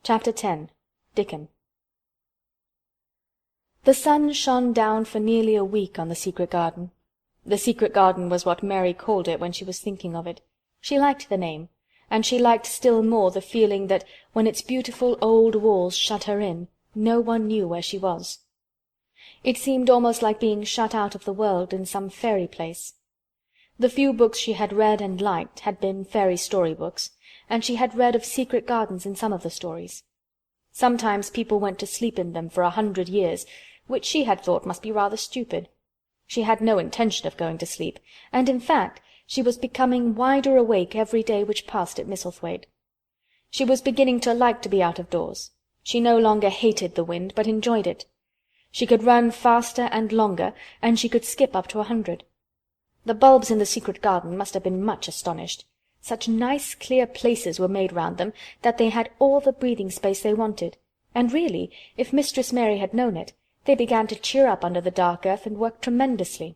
Chapter 10. Dickon. The sun shone down for nearly a week on the secret garden. The secret garden was what Mary called it when she was thinking of it. She liked the name, and she liked still more the feeling that when its beautiful old walls shut her in, no one knew where she was. It seemed almost like being shut out of the world in some fairy place. The few books she had read and liked had been fairy story books, and she had read of secret gardens in some of the stories. Sometimes people went to sleep in them for 100 years, which she had thought must be rather stupid. She had no intention of going to sleep, and in fact she was becoming wider awake every day which passed at Misselthwaite. She was beginning to like to be out of doors. She no longer hated the wind, but enjoyed it. She could run faster and longer, and she could skip up to 100. The bulbs in the secret garden must have been much astonished. Such nice clear places were made round them that they had all the breathing space they wanted, and really, if Mistress Mary had known it, they began to cheer up under the dark earth and work tremendously.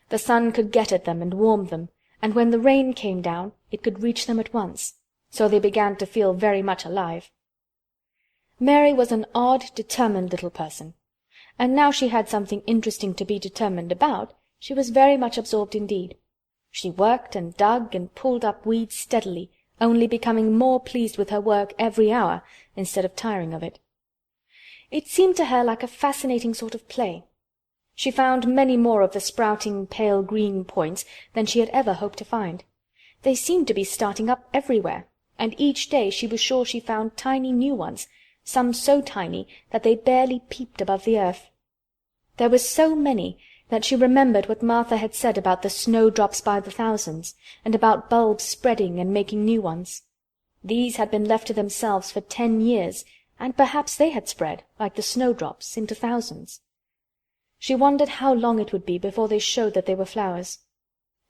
The sun could get at them and warm them, and when the rain came down it could reach them at once, so they began to feel very much alive. Mary was an odd, determined little person, and now she had something interesting to be determined about, she was very much absorbed indeed. She worked and dug and pulled up weeds steadily, only becoming more pleased with her work every hour instead of tiring of it. It seemed to her like a fascinating sort of play. She found many more of the sprouting pale green points than she had ever hoped to find. They seemed to be starting up everywhere, and each day she was sure she found tiny new ones, some so tiny that they barely peeped above the earth. There were so many that she remembered what Martha had said about the snowdrops by the thousands, and about bulbs spreading and making new ones. These had been left to themselves for 10 years, and perhaps they had spread, like the snowdrops, into thousands. She wondered how long it would be before they showed that they were flowers.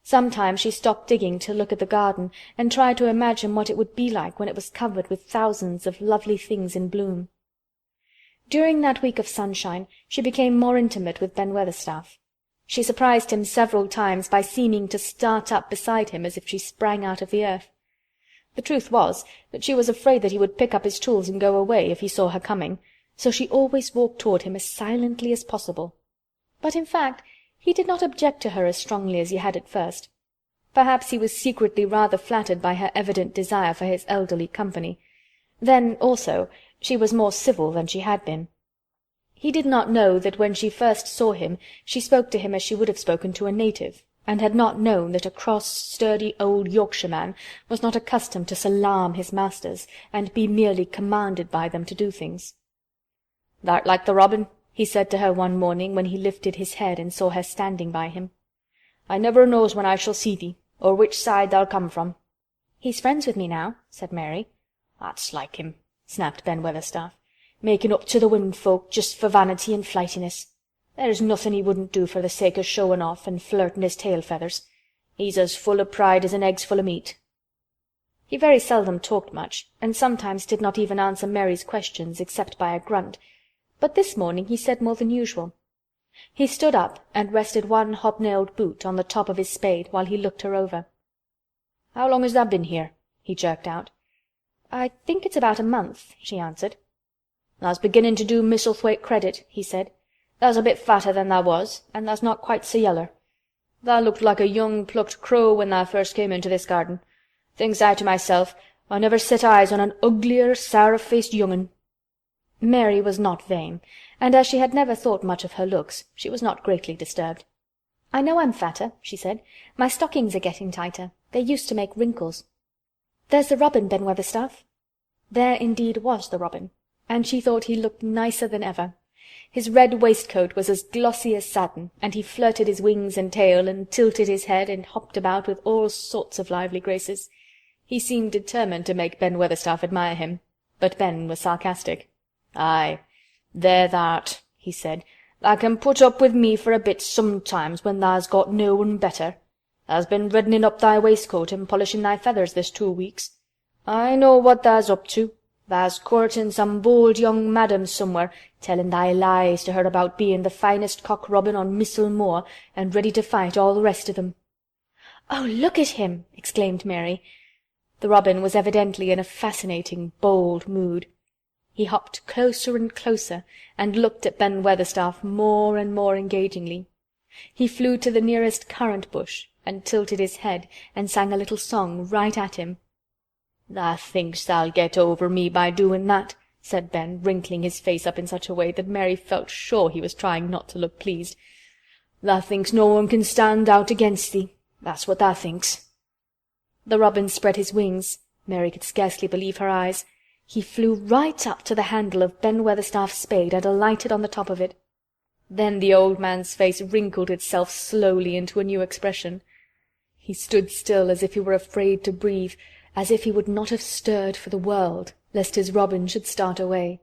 Sometimes she stopped digging to look at the garden and tried to imagine what it would be like when it was covered with thousands of lovely things in bloom. During that week of sunshine she became more intimate with Ben Weatherstaff. She surprised him several times by seeming to start up beside him as if she sprang out of the earth. The truth was that she was afraid that he would pick up his tools and go away if he saw her coming, so she always walked toward him as silently as possible. But in fact he did not object to her as strongly as he had at first. Perhaps he was secretly rather flattered by her evident desire for his elderly company. Then, also, she was more civil than she had been. He did not know that when she first saw him she spoke to him as she would have spoken to a native, and had not known that a cross, sturdy old Yorkshireman was not accustomed to salaam his masters and be merely commanded by them to do things. "Thou'rt like the robin," he said to her one morning when he lifted his head and saw her standing by him. "I never knows when I shall see thee, or which side thou'll come from." "He's friends with me now," said Mary. "That's like him," snapped Ben Weatherstaff. "Making up to the womenfolk just for vanity and flightiness. There's nothing he wouldn't do for the sake of showing off and flirting his tail feathers. He's as full of pride as an egg's full of meat." He very seldom talked much, and sometimes did not even answer Mary's questions except by a grunt, but this morning he said more than usual. He stood up and rested one hobnailed boot on the top of his spade while he looked her over. "How long has tha been here?" he jerked out. "I think it's about a month," she answered. "Tha's beginning to do Misselthwaite credit," he said. "Tha's a bit fatter than tha was, and tha's not quite so yeller. Tha looked like a young plucked crow when tha first came into this garden. Thinks I to myself, I never set eyes on an uglier, sour-faced young'un." Mary was not vain, and as she had never thought much of her looks, she was not greatly disturbed. "I know I'm fatter," she said. "My stockings are getting tighter. They used to make wrinkles. There's the robin, Ben Weatherstaff." There indeed was the robin, and she thought he looked nicer than ever. His red waistcoat was as glossy as satin, and he flirted his wings and tail, and tilted his head, and hopped about with all sorts of lively graces. He seemed determined to make Ben Weatherstaff admire him, but Ben was sarcastic. "Aye, there tha'rt," he said. "Tha can put up with me for a bit sometimes when tha's got no one better. Tha's been reddening up thy waistcoat and polishing thy feathers this 2 weeks. I know what tha's up to. Tha's courting some bold young madam somewhere, telling thy lies to her about being the finest cock robin on Missel Moor and ready to fight all the rest of them." "Oh, look at him!" exclaimed Mary. The robin was evidently in a fascinating, bold mood. He hopped closer and closer and looked at Ben Weatherstaff more and more engagingly. He flew to the nearest currant bush and tilted his head and sang a little song right at him. "Tha thinks tha'll get over me by doing that," said Ben, wrinkling his face up in such a way that Mary felt sure he was trying not to look pleased. "Tha thinks no one can stand out against thee. That's what tha thinks." The robin spread his wings. Mary could scarcely believe her eyes. He flew right up to the handle of Ben Weatherstaff's spade and alighted on the top of it. Then the old man's face wrinkled itself slowly into a new expression. He stood still as if he were afraid to breathe, as if he would not have stirred for the world, lest his robin should start away.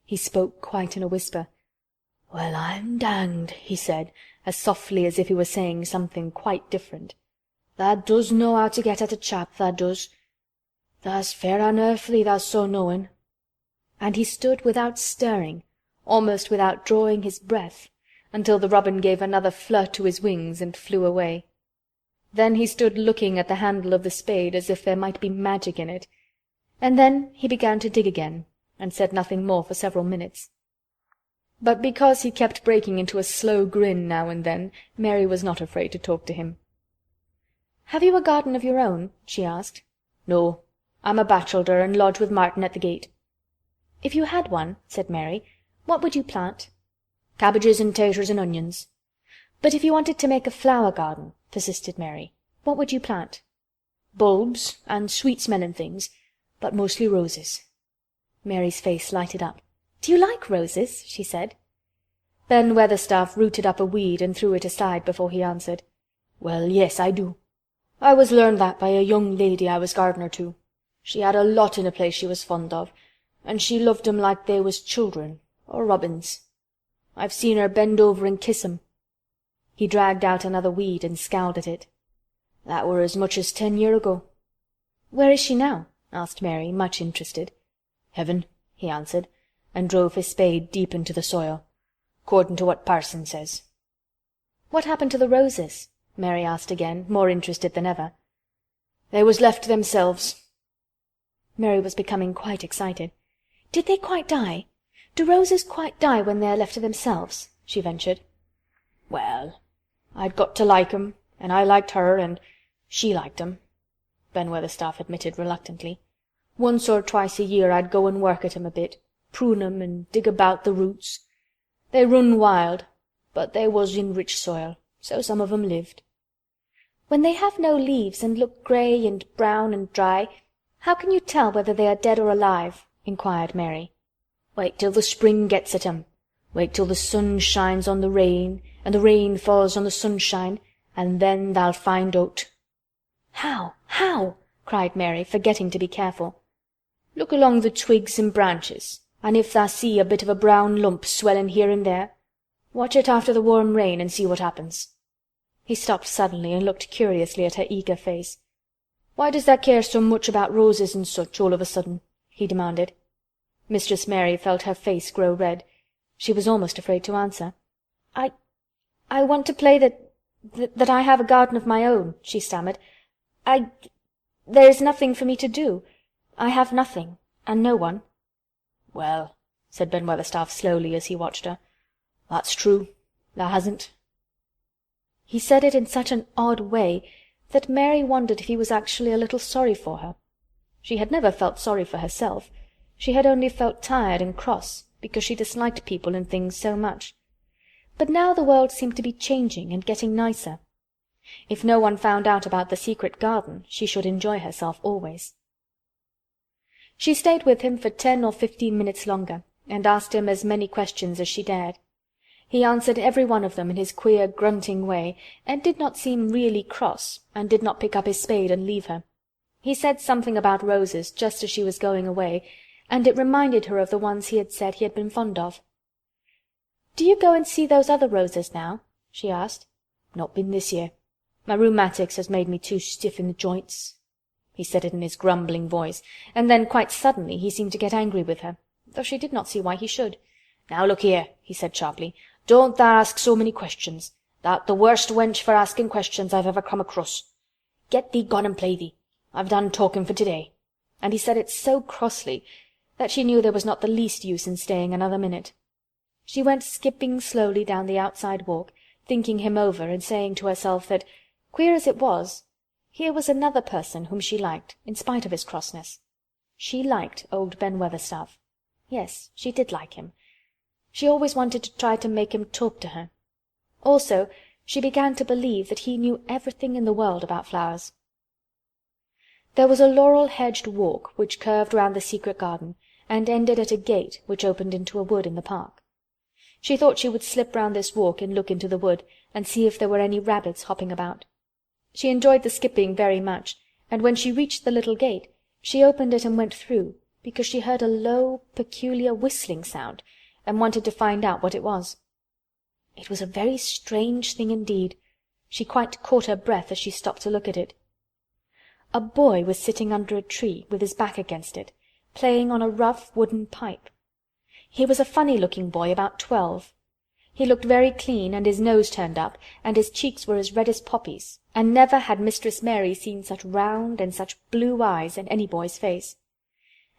He spoke quite in a whisper. "Well, I'm danged," he said, as softly as if he were saying something quite different. "Tha does know how to get at a chap, tha does. Tha's fair unearthly, tha's so knowin'." And he stood without stirring, almost without drawing his breath, until the robin gave another flirt to his wings and flew away. Then he stood looking at the handle of the spade as if there might be magic in it, and then he began to dig again, and said nothing more for several minutes. But because he kept breaking into a slow grin now and then, Mary was not afraid to talk to him. "Have you a garden of your own?" she asked. "No. I'm a bachelder and lodge with Martin at the gate." "If you had one," said Mary, "what would you plant?" "Cabbages and taters and onions." "But if you wanted to make a flower garden," persisted Mary, "what would you plant?" "Bulbs and sweet-smelling things, but mostly roses." Mary's face lighted up. "Do you like roses?" she said. Ben Weatherstaff rooted up a weed and threw it aside before he answered. "Well, yes, I do. I was learned that by a young lady I was gardener to. She had a lot in a place she was fond of, and she loved 'em like they was children, or robins. I've seen her bend over and kiss 'em." He dragged out another weed and scowled at it. "That were as much as 10 year ago." "Where is she now?" asked Mary, much interested. "Heaven," he answered, and drove his spade deep into the soil, "'cordin' to what Parson says." "What happened to the roses?" Mary asked again, more interested than ever. "They was left to themselves." Mary was becoming quite excited. "Did they quite die? Do roses quite die when they are left to themselves?" she ventured. "Well, I'd got to like 'em, and I liked her, and she liked 'em," Ben Weatherstaff admitted reluctantly. "Once or twice a year I'd go and work at 'em a bit, prune 'em and dig about the roots. They run wild, but they was in rich soil, so some of 'em lived." "When they have no leaves and look grey and brown and dry, how can you tell whether they are dead or alive?" inquired Mary. "Wait till the spring gets at 'em. Wait till the sun shines on the rain, and the rain falls on the sunshine, and then tha'll find out." "How? How?" cried Mary, forgetting to be careful. "Look along the twigs and branches, and if tha see a bit of a brown lump swellin' here and there, watch it after the warm rain and see what happens." He stopped suddenly and looked curiously at her eager face. "Why does tha care so much about roses and such all of a sudden?" he demanded. Mistress Mary felt her face grow red. She was almost afraid to answer. I want to play that I have a garden of my own," she stammered. There is nothing for me to do. I have nothing, and no one." "Well," said Ben Weatherstaff slowly as he watched her, "that's true. Thou hasn't." He said it in such an odd way that Mary wondered if he was actually a little sorry for her. She had never felt sorry for herself. She had only felt tired and cross because she disliked people and things so much. But now the world seemed to be changing and getting nicer. If no one found out about the secret garden, she should enjoy herself always. She stayed with him for 10 or 15 minutes longer, and asked him as many questions as she dared. He answered every one of them in his queer grunting way, and did not seem really cross, and did not pick up his spade and leave her. He said something about roses just as she was going away, and it reminded her of the ones he had said he had been fond of. "Do you go and see those other roses now?" she asked. "Not been this year. My rheumatics has made me too stiff in the joints." He said it in his grumbling voice, and then quite suddenly he seemed to get angry with her, though she did not see why he should. "Now look here," he said sharply, "don't tha ask so many questions. Tha'rt the worst wench for asking questions I've ever come across. Get thee gone and play thee. I've done talking for today." And he said it so crossly that she knew there was not the least use in staying another minute. She went skipping slowly down the outside walk, thinking him over and saying to herself that, queer as it was, here was another person whom she liked, in spite of his crossness. She liked old Ben Weatherstaff. Yes, she did like him. She always wanted to try to make him talk to her. Also, she began to believe that he knew everything in the world about flowers. There was a laurel-hedged walk which curved round the secret garden and ended at a gate which opened into a wood in the park. She thought she would slip round this walk and look into the wood and see if there were any rabbits hopping about. She enjoyed the skipping very much, and when she reached the little gate, she opened it and went through, because she heard a low, peculiar whistling sound and wanted to find out what it was. It was a very strange thing indeed. She quite caught her breath as she stopped to look at it. A boy was sitting under a tree, with his back against it, playing on a rough wooden pipe. He was a funny-looking boy, about 12. He looked very clean, and his nose turned up, and his cheeks were as red as poppies, and never had Mistress Mary seen such round and such blue eyes in any boy's face.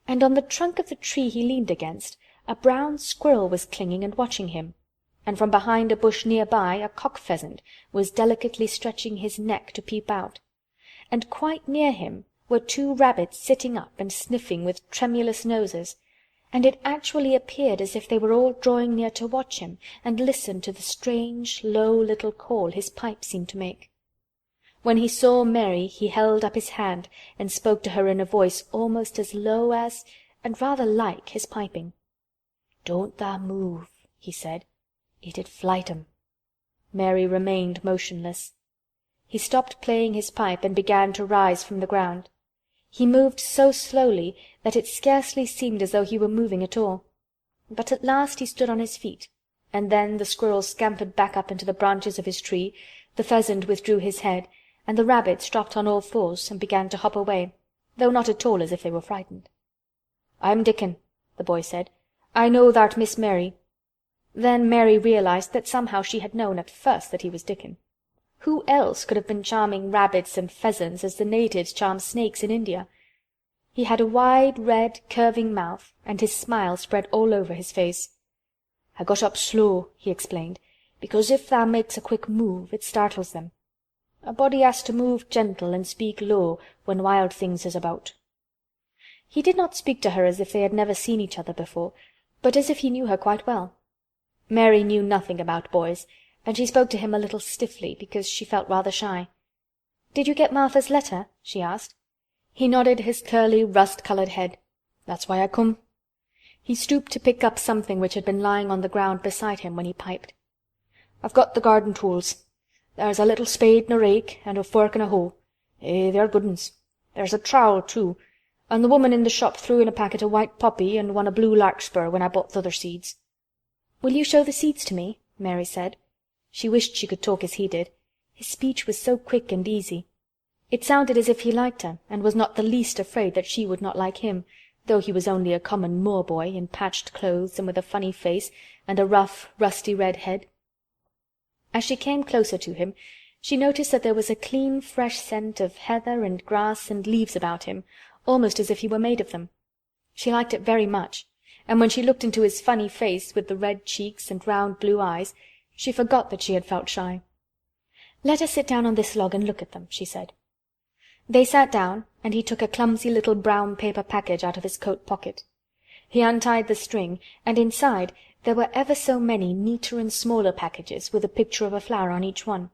And on the trunk of the tree he leaned against, a brown squirrel was clinging and watching him, and from behind a bush near by a cock-pheasant was delicately stretching his neck to peep out, and quite near him were 2 rabbits sitting up and sniffing with tremulous noses, and it actually appeared as if they were all drawing near to watch him and listen to the strange, low little call his pipe seemed to make. When he saw Mary he held up his hand and spoke to her in a voice almost as low as, and rather like, his piping. "Don't tha move," he said. "It'd flight 'em." Mary remained motionless. He stopped playing his pipe and began to rise from the ground. He moved so slowly that it scarcely seemed as though he were moving at all. But at last he stood on his feet, and then the squirrel scampered back up into the branches of his tree, the pheasant withdrew his head, and the rabbits dropped on all fours and began to hop away, though not at all as if they were frightened. "I'm Dickon," the boy said. "I know thou'rt Miss Mary." Then Mary realized that somehow she had known at first that he was Dickon. Who else could have been charming rabbits and pheasants as the natives charm snakes in India? He had a wide, red, curving mouth, and his smile spread all over his face. "I got up slow," he explained, "because if tha makes a quick move, it startles them. A body has to move gentle and speak low when wild things is about." He did not speak to her as if they had never seen each other before, but as if he knew her quite well. Mary knew nothing about boys, and she spoke to him a little stiffly because she felt rather shy. "Did you get Martha's letter?" she asked. He nodded his curly, rust-colored head. "That's why I come." He stooped to pick up something which had been lying on the ground beside him when he piped. "I've got the garden tools. There's a little spade and a rake and a fork and a hoe. They're good uns. There's a trowel too, and the woman in the shop threw in a packet of white poppy and one of blue larkspur when I bought th' other seeds." "Will you show the seeds to me?" Mary said. She wished she could talk as he did. His speech was so quick and easy. It sounded as if he liked her and was not the least afraid that she would not like him, though he was only a common moor boy in patched clothes and with a funny face and a rough, rusty red head. As she came closer to him, she noticed that there was a clean, fresh scent of heather and grass and leaves about him, almost as if he were made of them. She liked it very much, and when she looked into his funny face with the red cheeks and round blue eyes, she forgot that she had felt shy. "Let us sit down on this log and look at them," she said. They sat down, and he took a clumsy little brown paper package out of his coat pocket. He untied the string, and inside there were ever so many neater and smaller packages with a picture of a flower on each one.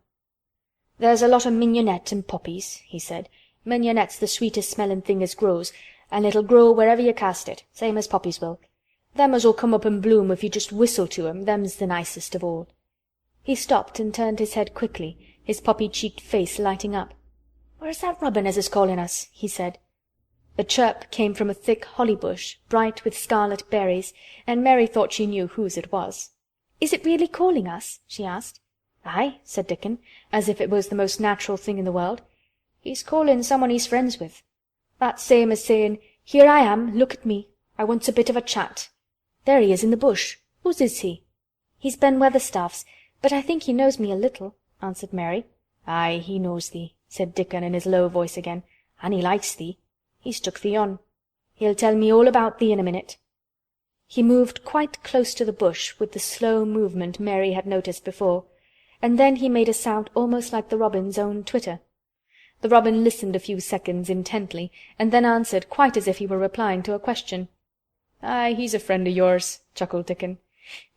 "There's a lot of mignonette and poppies," he said. "Mignonette's the sweetest smelling thing as grows, and it'll grow wherever you cast it, same as poppies will. Them as'll come up and bloom if you just whistle to 'em, them's the nicest of all." He stopped and turned his head quickly, his poppy-cheeked face lighting up. "Where's that robin as is calling us?" he said. The chirp came from a thick holly bush, bright with scarlet berries, and Mary thought she knew whose it was. "Is it really calling us?" she asked. "Aye," said Dickon, as if it was the most natural thing in the world. "He's calling someone he's friends with. That's same as saying, 'Here I am, look at me. I wants a bit of a chat.' There he is in the bush. Whose is he?" "He's Ben Weatherstaff's, but I think he knows me a little," answered Mary. "Aye, he knows thee," said Dickon in his low voice again. "An' he likes thee. He's took thee on." He'll tell me all about thee in a minute." He moved quite close to the bush with the slow movement Mary had noticed before, and then he made a sound almost like the robin's own twitter. The robin listened a few seconds intently, and then answered quite as if he were replying to a question. "Aye, he's a friend o' yours," chuckled Dickon.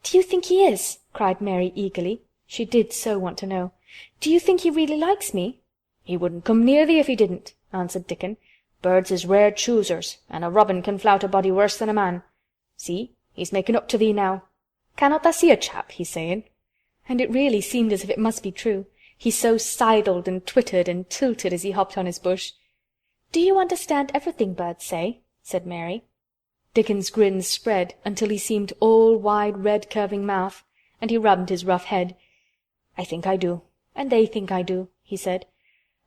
"Do you think he is?" cried Mary eagerly. She did so want to know. "Do you think he really likes me?" "He wouldn't come near thee if he didn't," answered Dickon. "Birds is rare choosers, and a robin can flout a body worse than a man. See, he's making up to thee now. Cannot tha see a chap, he's saying?" And it really seemed as if it must be true. He so sidled and twittered and tilted as he hopped on his bush. "Do you understand everything birds say?" said Mary. Dickon's grin spread until he seemed all wide red curving mouth, and he rubbed his rough head. "I think I do, and they think I do," he said.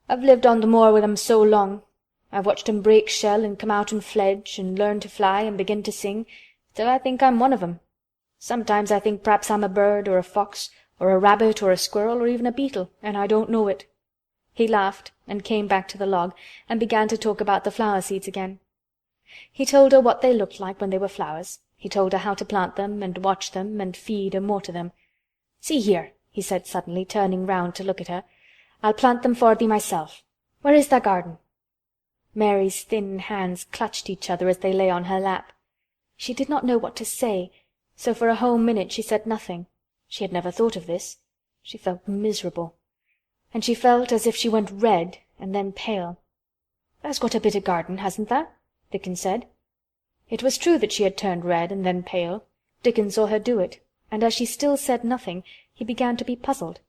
"I've lived on the moor with 'em so long. I've watched 'em break shell and come out and fledge and learn to fly and begin to sing, till I think I'm one of 'em. Sometimes I think p'raps I'm a bird or a fox or a rabbit or a squirrel or even a beetle, and I don't know it." He laughed and came back to the log and began to talk about the flower seeds again. He told her what they looked like when they were flowers. He told her how to plant them and watch them and feed and water them. "See here," he said suddenly, turning round to look at her. "I'll plant them for thee myself. Where is thy garden?" Mary's thin hands clutched each other as they lay on her lap. She did not know what to say, so for a whole minute she said nothing. She had never thought of this. She felt miserable. And she felt as if she went red and then pale. "Tha's got a bit of garden, hasn't tha?" Dickon said. It was true that she had turned red and then pale. Dickon saw her do it, and as she still said nothing, he began to be puzzled.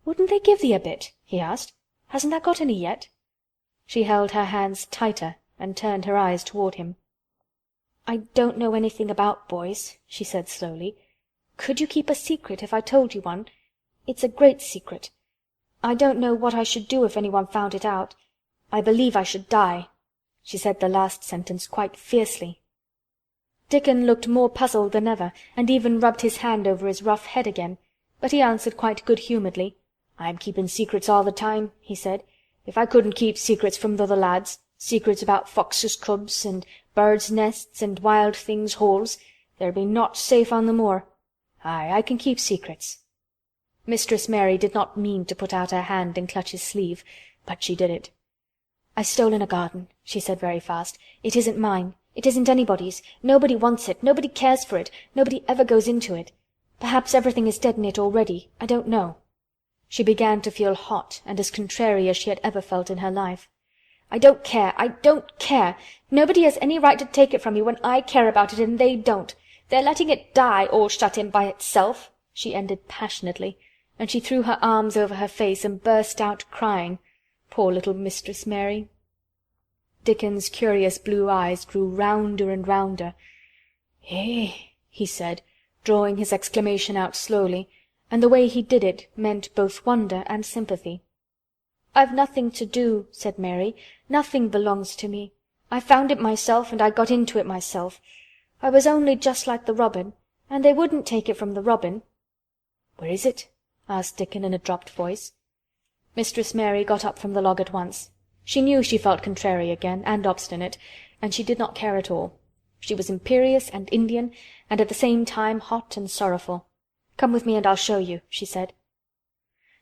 "Wouldn't they give thee a bit?" he asked. "Hasn't tha got any yet?" She held her hands tighter and turned her eyes toward him. "I don't know anything about boys," she said slowly. "Could you keep a secret if I told you one? It's a great secret. I don't know what I should do if anyone found it out. I believe I should die." She said the last sentence quite fiercely. Dickon looked more puzzled than ever, and even rubbed his hand over his rough head again, but he answered quite good-humoredly. "I'm keeping secrets all the time," he said. "If I couldn't keep secrets from the other lads, secrets about foxes' cubs and birds' nests and wild things' holes, there'd be naught safe on the moor. Aye, I can keep secrets." Mistress Mary did not mean to put out her hand and clutch his sleeve, but she did it. "I've stolen a garden," she said very fast. "It isn't mine. It isn't anybody's. Nobody wants it. Nobody cares for it. Nobody ever goes into it. Perhaps everything is dead in it already. I don't know." She began to feel hot and as contrary as she had ever felt in her life. "I don't care. I don't care. Nobody has any right to take it from me when I care about it and they don't. They're letting it die all shut in by itself," she ended passionately, and she threw her arms over her face and burst out crying. Poor little Mistress Mary. Dickon's curious blue eyes grew rounder and rounder. "Eh!" he said, drawing his exclamation out slowly, and the way he did it meant both wonder and sympathy. "I've nothing to do," said Mary. "Nothing belongs to me. I found it myself and I got into it myself. I was only just like the robin, and they wouldn't take it from the robin." "Where is it?" asked Dickon in a dropped voice. Mistress Mary got up from the log at once. She knew she felt contrary again, and obstinate, and she did not care at all. She was imperious and Indian, and at the same time hot and sorrowful. "Come with me and I'll show you," she said.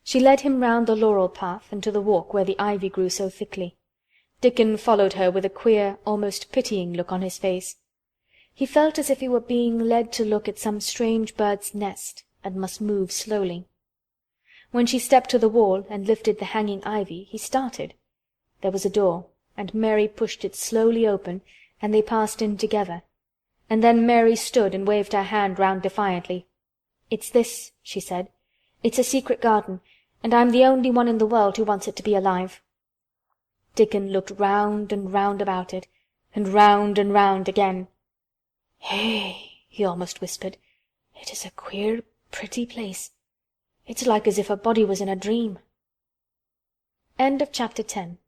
She led him round the laurel path and to the walk where the ivy grew so thickly. Dickon followed her with a queer, almost pitying look on his face. He felt as if he were being led to look at some strange bird's nest, and must move slowly. When she stepped to the wall and lifted the hanging ivy, he started. There was a door, and Mary pushed it slowly open, and they passed in together. And then Mary stood and waved her hand round defiantly. "It's this," she said. "It's a secret garden, and I'm the only one in the world who wants it to be alive." Dickon looked round and round about it, and round again. "Hey!" he almost whispered. "It is a queer, pretty place. It's like as if a body was in a dream." End of Chapter 10.